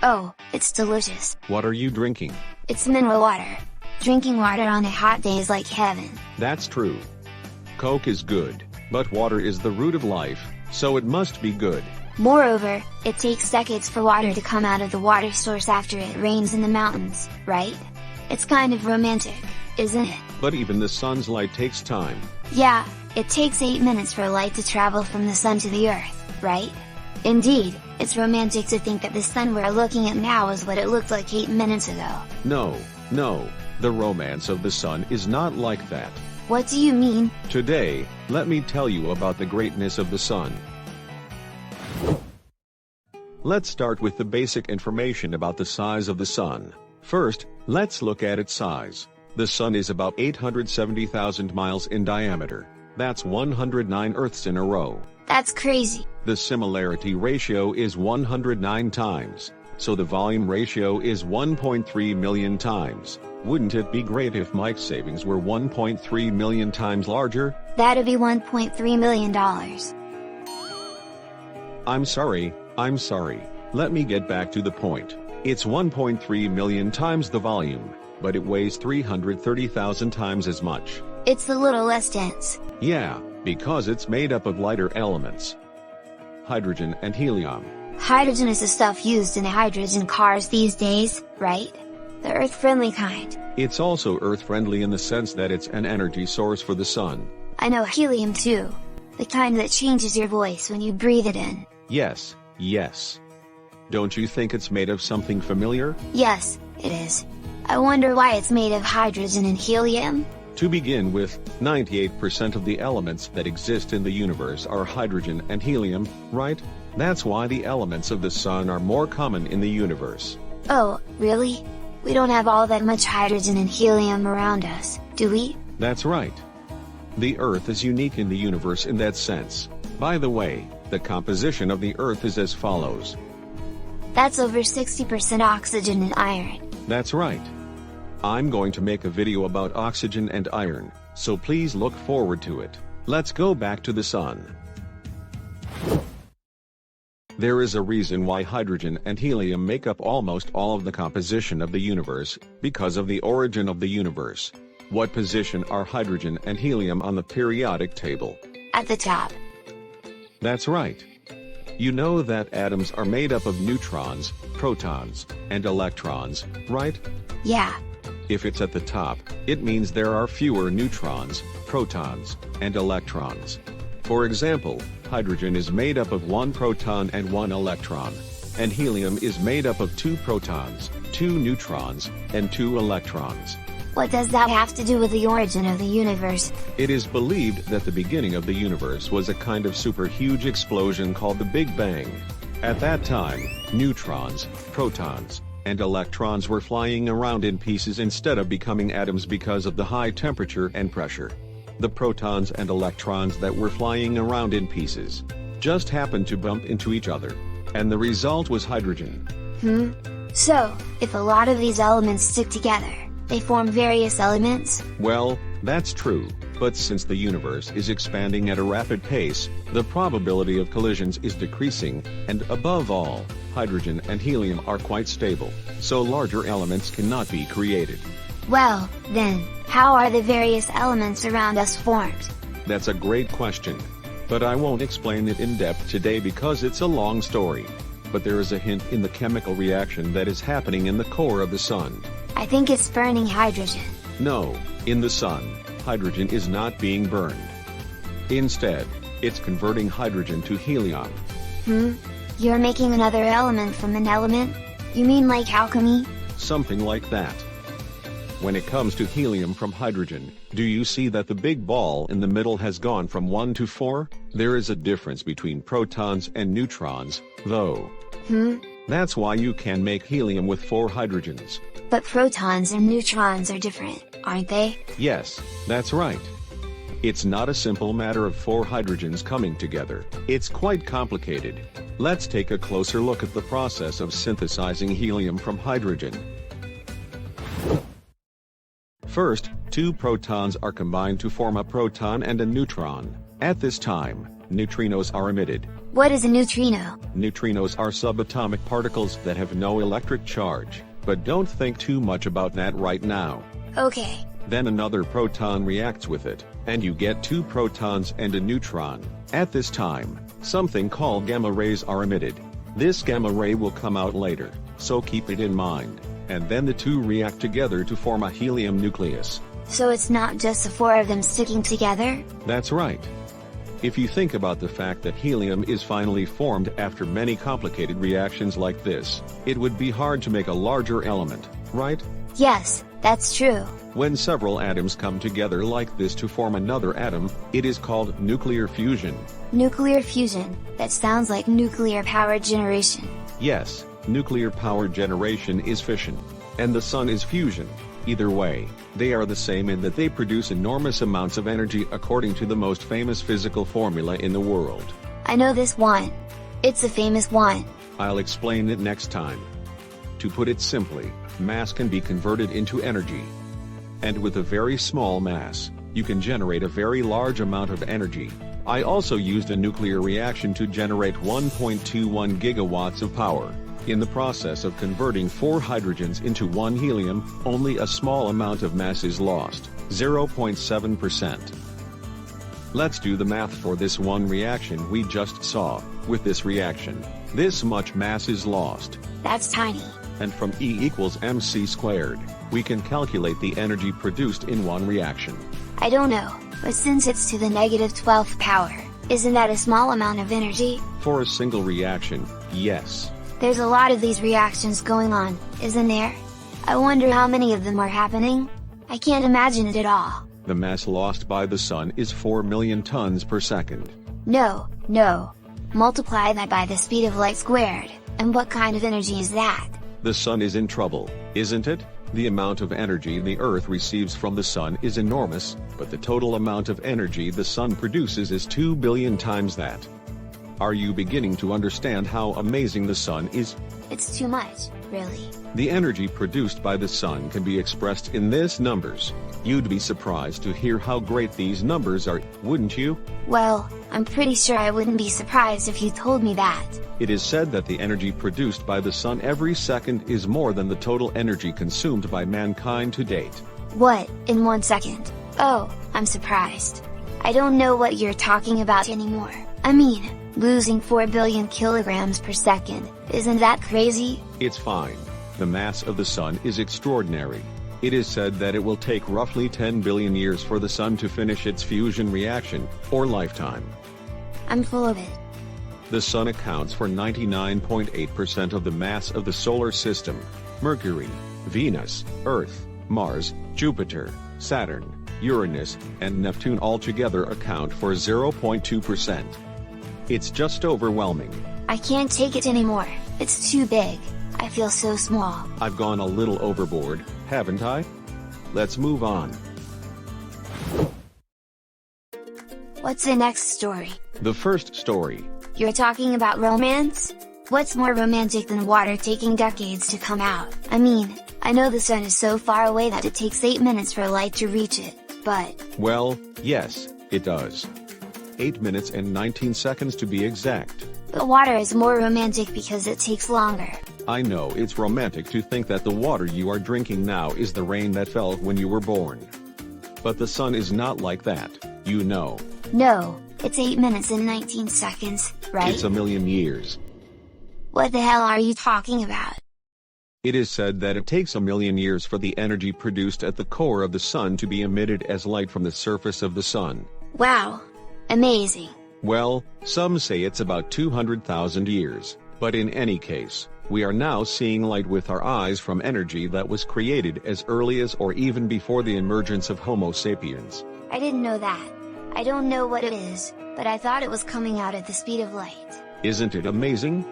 Oh, it's delicious. What are you drinking? It's mineral water. Drinking water on a hot day is like heaven. That's true. Coke is good, but water is the root of life, so it must be good. Moreover, it takes decades for water to come out of the water source after it rains in the mountains, right? It's kind of romantic, isn't it? But even the sun's light takes time. Yeah, it takes 8 minutes for light to travel from the sun to the earth, right? Indeed, it's romantic to think that the sun we're looking at now is what it looked like 8 minutes ago. No, the romance of the sun is not like that. What do you mean? Today, let me tell you about the greatness of the sun. Let's start with the basic information about the size of the sun. First, let's look at its size. The sun is about 870,000 miles in diameter. That's 109 Earths in a row. That's crazy. The similarity ratio is 109 times, so the volume ratio is 1.3 million times. Wouldn't it be great if Mike's savings were 1.3 million times larger? That'd be $1.3 million. I'm sorry. Let me get back to the point. It's 1.3 million times the volume, but it weighs 330,000 times as much. It's a little less dense. Yeah, because it's made up of lighter elements. Hydrogen and helium. Hydrogen is the stuff used in hydrogen cars these days, right? The Earth-friendly kind. It's also Earth-friendly in the sense that it's an energy source for the sun. I know helium too. The kind that changes your voice when you breathe it in. Yes. Don't you think it's made of something familiar? Yes, it is. I wonder why it's made of hydrogen and helium? To begin with, 98% of the elements that exist in the universe are hydrogen and helium, right? That's why the elements of the sun are more common in the universe. Oh, really? We don't have all that much hydrogen and helium around us, do we? That's right. The Earth is unique in the universe in that sense. By the way, the composition of the Earth is as follows. That's over 60% oxygen and iron. That's right. I'm going to make a video about oxygen and iron, so please look forward to it. Let's go back to the sun. There is a reason why hydrogen and helium make up almost all of the composition of the universe, because of the origin of the universe. What position are hydrogen and helium on the periodic table? At the top. That's right. You know that atoms are made up of neutrons, protons, and electrons, right? Yeah. If it's at the top, it means there are fewer neutrons, protons, and electrons. For example, hydrogen is made up of 1 proton and 1 electron, and helium is made up of 2 protons, 2 neutrons, and 2 electrons. What does that have to do with the origin of the universe? It is believed that the beginning of the universe was a kind of super huge explosion called the Big Bang. At that time, neutrons, protons, and electrons were flying around in pieces instead of becoming atoms because of the high temperature and pressure. The protons and electrons that were flying around in pieces just happened to bump into each other, and the result was hydrogen. So, if a lot of these elements stick together, they form various elements? Well, that's true, but since the universe is expanding at a rapid pace, the probability of collisions is decreasing, and above all, hydrogen and helium are quite stable, so larger elements cannot be created. Well, then, how are the various elements around us formed? That's a great question. But I won't explain it in depth today because it's a long story. But there is a hint in the chemical reaction that is happening in the core of the sun. I think it's burning hydrogen. No, in the sun, hydrogen is not being burned. Instead, it's converting hydrogen to helium. You're making another element from an element? You mean like alchemy? Something like that. When it comes to helium from hydrogen, do you see that the big ball in the middle has gone from 1 to 4? There is a difference between protons and neutrons, though. That's why you can make helium with 4 hydrogens. But protons and neutrons are different, aren't they? Yes, that's right. It's not a simple matter of 4 hydrogens coming together. It's quite complicated. Let's take a closer look at the process of synthesizing helium from hydrogen. First, 2 protons are combined to form a proton and a neutron. At this time, neutrinos are emitted. What is a neutrino? Neutrinos are subatomic particles that have no electric charge, but don't think too much about that right now. Okay. Then another proton reacts with it, and you get two protons and a neutron. At this time, something called gamma rays are emitted. This gamma ray will come out later, so keep it in mind. And then the two react together to form a helium nucleus. So it's not just the four of them sticking together? That's right. If you think about the fact that helium is finally formed after many complicated reactions like this, it would be hard to make a larger element, right? Yes, that's true. When several atoms come together like this to form another atom, it is called nuclear fusion. Nuclear fusion, that sounds like nuclear power generation. Yes, nuclear power generation is fission. And the sun is fusion. Either way, they are the same in that they produce enormous amounts of energy according to the most famous physical formula in the world. I know this one. It's a famous one. I'll explain it next time. To put it simply, mass can be converted into energy. And with a very small mass, you can generate a very large amount of energy. I also used a nuclear reaction to generate 1.21 gigawatts of power. In the process of converting 4 hydrogens into 1 helium, only a small amount of mass is lost, 0.7%. Let's do the math for this one reaction we just saw. With this reaction, this much mass is lost. That's tiny. And from E equals mc squared, we can calculate the energy produced in one reaction. I don't know, but since it's to the negative 12th power, isn't that a small amount of energy? For a single reaction, yes. There's a lot of these reactions going on, isn't there? I wonder how many of them are happening? I can't imagine it at all. The mass lost by the sun is 4 million tons per second. No. Multiply that by the speed of light squared, and what kind of energy is that? The sun is in trouble, isn't it? The amount of energy the Earth receives from the sun is enormous, but the total amount of energy the sun produces is 2 billion times that. Are you beginning to understand how amazing the sun is? It's too much, really. The energy produced by the sun can be expressed in these numbers. You'd be surprised to hear how great these numbers are, wouldn't you? Well, I'm pretty sure I wouldn't be surprised if you told me that. It is said that the energy produced by the sun every second is more than the total energy consumed by mankind to date. What, in 1 second? Oh, I'm surprised. I don't know what you're talking about anymore. I mean, losing 4 billion kilograms per second, isn't that crazy? It's fine. The mass of the sun is extraordinary. It is said that it will take roughly 10 billion years for the sun to finish its fusion reaction, or lifetime. I'm full of it. The sun accounts for 99.8% of the mass of the solar system. Mercury, Venus, Earth, Mars, Jupiter, Saturn, Uranus, and Neptune altogether account for 0.2%. It's just overwhelming. I can't take it anymore. It's too big. I feel so small. I've gone a little overboard, haven't I? Let's move on. What's the next story? The first story. You're talking about romance? What's more romantic than water taking decades to come out? I mean, I know the sun is so far away that it takes 8 minutes for light to reach it, but... Well, yes, it does. 8 minutes and 19 seconds to be exact. But water is more romantic because it takes longer. I know it's romantic to think that the water you are drinking now is the rain that fell when you were born. But the sun is not like that, you know. No, it's 8 minutes and 19 seconds, right? It's a million years. What the hell are you talking about? It is said that it takes a million years for the energy produced at the core of the sun to be emitted as light from the surface of the sun. Wow! Amazing! Well, some say it's about 200,000 years, but in any case, we are now seeing light with our eyes from energy that was created as early as or even before the emergence of Homo sapiens. I didn't know that. I don't know what it is, but I thought it was coming out at the speed of light. Isn't it amazing?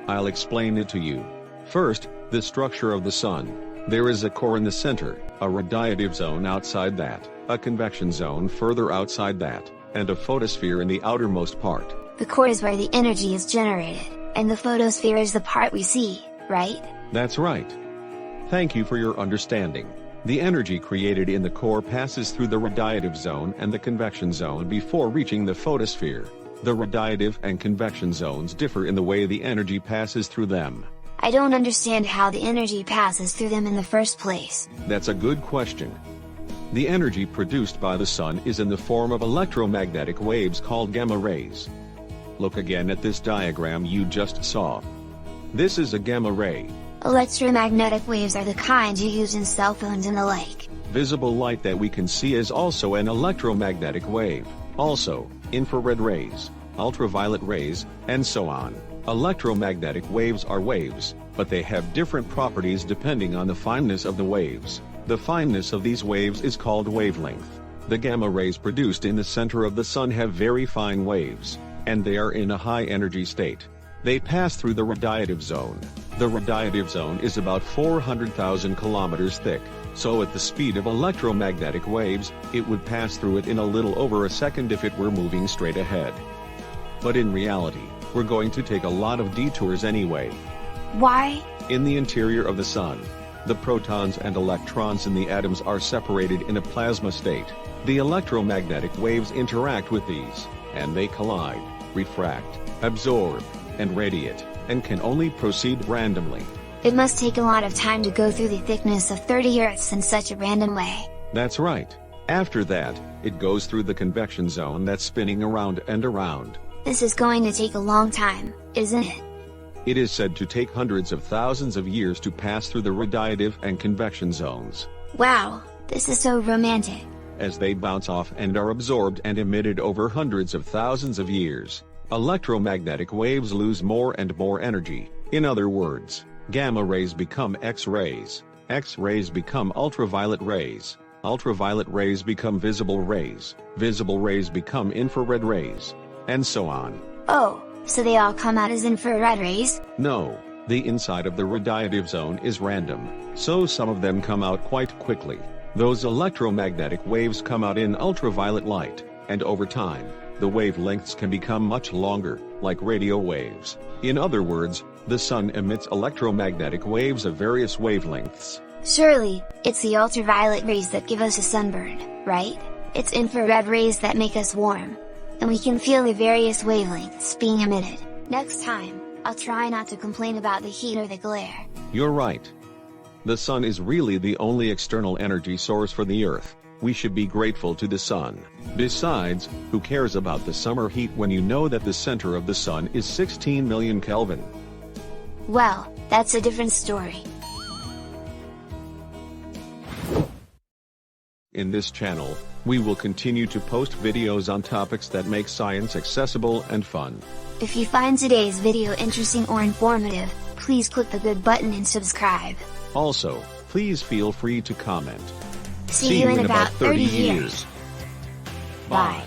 I'll explain it to you. First, the structure of the sun. There is a core in the center, a radiative zone outside that, a convection zone further outside that, and a photosphere in the outermost part. The core is where the energy is generated, and the photosphere is the part we see, right? That's right. Thank you for your understanding. The energy created in the core passes through the radiative zone and the convection zone before reaching the photosphere. The radiative and convection zones differ in the way the energy passes through them. I don't understand how the energy passes through them in the first place. That's a good question. The energy produced by the sun is in the form of electromagnetic waves called gamma rays. Look again at this diagram you just saw. This is a gamma ray. Electromagnetic waves are the kind you use in cell phones and the like. Visible light that we can see is also an electromagnetic wave. Also, infrared rays, ultraviolet rays, and so on. Electromagnetic waves are waves, but they have different properties depending on the fineness of the waves. The fineness of these waves is called wavelength. The gamma rays produced in the center of the sun have very fine waves, and they are in a high energy state. They pass through the radiative zone. The radiative zone is about 400,000 kilometers thick, so at the speed of electromagnetic waves, it would pass through it in a little over a second if it were moving straight ahead. But in reality, we're going to take a lot of detours anyway. Why? In the interior of the sun, the protons and electrons in the atoms are separated in a plasma state. The electromagnetic waves interact with these, and they collide, refract, absorb, and radiate, and can only proceed randomly. It must take a lot of time to go through the thickness of 30 Earths in such a random way. That's right. After that, it goes through the convection zone that's spinning around and around. This is going to take a long time, isn't it? It is said to take hundreds of thousands of years to pass through the radiative and convection zones. Wow, this is so romantic. As they bounce off and are absorbed and emitted over hundreds of thousands of years, electromagnetic waves lose more and more energy. In other words, gamma rays become X-rays, X-rays become ultraviolet rays, ultraviolet rays become visible rays become infrared rays, and so on. Oh, so they all come out as infrared rays? No, the inside of the radiative zone is random, so some of them come out quite quickly. Those electromagnetic waves come out in ultraviolet light, and over time, the wavelengths can become much longer, like radio waves. In other words, the sun emits electromagnetic waves of various wavelengths. Surely, it's the ultraviolet rays that give us a sunburn, right? It's infrared rays that make us warm. And we can feel the various wavelengths being emitted. Next time, I'll try not to complain about the heat or the glare. You're right. The sun is really the only external energy source for the Earth. We should be grateful to the sun. Besides, who cares about the summer heat when you know that the center of the sun is 16 million Kelvin? Well, that's a different story. In this channel, we will continue to post videos on topics that make science accessible and fun. If you find today's video interesting or informative, please click the good button and subscribe. Also, please feel free to comment. See you in about 30 years. Bye.